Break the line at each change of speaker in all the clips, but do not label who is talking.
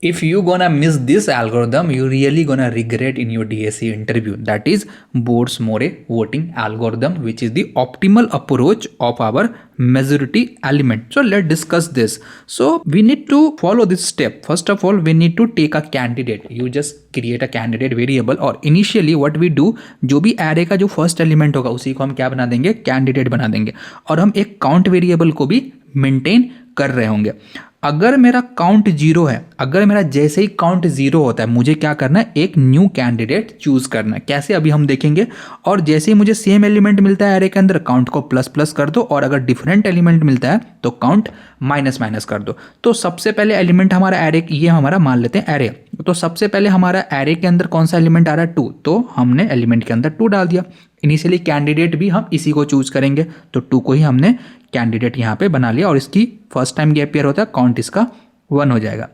If you gonna miss this algorithm, you really gonna regret in your DSC interview. That is Boards-Moore voting algorithm, which is the optimal approach of our majority element. So let's discuss this. So we need to follow this step. First of all, we need to take a candidate. You just create a candidate variable और initially what we do, जो भी array का जो first element होगा उसी को हम क्या बना देंगे, candidate बना देंगे और हम एक count variable को भी मेंटेन कर रहे होंगे। अगर मेरा काउंट जीरो है, अगर मेरा जैसे ही काउंट जीरो होता है, मुझे क्या करना है, एक न्यू कैंडिडेट चूज करना है। कैसे, अभी हम देखेंगे। और जैसे ही मुझे सेम एलिमेंट मिलता है एरे के अंदर, काउंट को प्लस प्लस कर दो और अगर डिफरेंट एलिमेंट मिलता है तो काउंट माइनस माइनस कर दो। तो सबसे पहले एलिमेंट हमारा एरे, ये हमारा मान लेते हैं एरे। तो सबसे पहले हमारा एरे के अंदर कौन सा एलिमेंट आ रहा है, 2, तो हमने एलिमेंट के अंदर 2 डाल दिया। इनिशियली कैंडिडेट भी हम इसी को चूज करेंगे, तो 2 को ही हमने कैंडिडेट यहाँ पे बना लिया और इसकी फर्स्ट टाइम गैप ईयर होता है, काउंट इसका 1 हो जाएगा।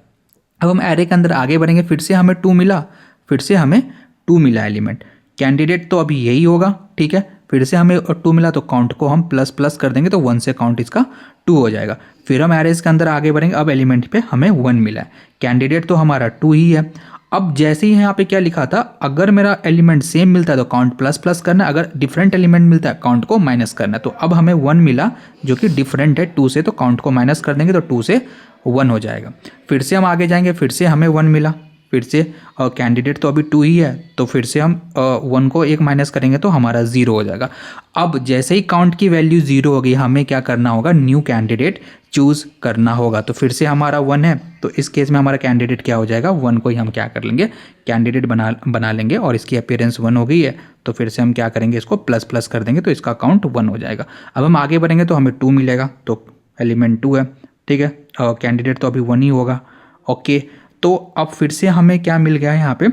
अब हम एरे के अंदर आगे बढ़ेंगे, फिर से हमें 2 मिला, फिर से हमें 2 मिला एलिमेंट। कैंडिडेट तो अभी यही होगा, ठीक है। फिर से हमें 2 मिला तो काउंट को हम प्लस प्लस कर देंगे, तो 1 से काउंट इसका 2 हो जाएगा। फिर हम एरेज के अंदर आगे बढ़ेंगे, अब एलिमेंट पे हमें 1 मिला है, कैंडिडेट तो हमारा 2 ही है। अब जैसे ही यहाँ पे क्या लिखा था, अगर मेरा एलिमेंट सेम मिलता है तो काउंट प्लस प्लस करना, अगर डिफरेंट एलिमेंट मिलता है काउंट को माइनस करना। तो अब हमें 1 मिला जो कि डिफरेंट है 2 से, तो काउंट को माइनस कर देंगे तो 2 से 1 हो जाएगा। फिर से हम आगे जाएंगे, फिर से हमें 1 मिला, फिर से कैंडिडेट तो अभी 2 ही है, तो फिर से हम 1 को 1 माइनस करेंगे तो हमारा 0 हो जाएगा। अब जैसे ही काउंट की वैल्यू 0 होगी, हमें क्या करना होगा, न्यू कैंडिडेट चूज करना होगा। तो फिर से हमारा 1 है, तो इस केस में हमारा कैंडिडेट क्या हो जाएगा, 1 को ही हम क्या कर लेंगे, कैंडिडेट बना लेंगे और इसकी अपीयरेंस 1 हो गई है, तो फिर से हम क्या करेंगे, इसको प्लस प्लस कर देंगे तो इसका काउंट 1 हो जाएगा। अब हम आगे बढ़ेंगे तो हमें 2 मिलेगा, तो एलिमेंट 2 है, ठीक है, और कैंडिडेट तो अभी 1 ही होगा, ओके। तो अब फिर से हमें क्या मिल गया है, यहाँ पे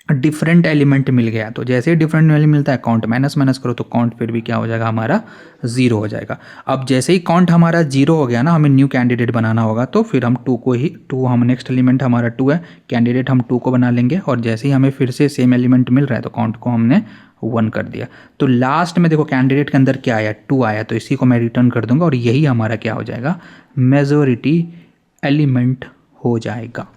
डिफरेंट एलिमेंट मिल गया। तो जैसे ही डिफरेंट एलिमेंट मिलता है, काउंट माइनस माइनस करो तो काउंट फिर भी क्या हो जाएगा, हमारा 0 हो जाएगा। अब जैसे ही काउंट हमारा 0 हो गया ना, हमें न्यू कैंडिडेट बनाना होगा, तो फिर हम 2 हम नेक्स्ट एलिमेंट हमारा 2 है, कैंडिडेट हम 2 को बना लेंगे और जैसे ही हमें फिर से सेम एलिमेंट मिल रहा है तो काउंट को हमने 1 कर दिया। तो लास्ट में देखो कैंडिडेट के अंदर क्या आया, 2 आया, तो इसी को मैं रिटर्न कर दूंगा और यही हमारा क्या हो जाएगा, मेजॉरिटी एलिमेंट हो जाएगा।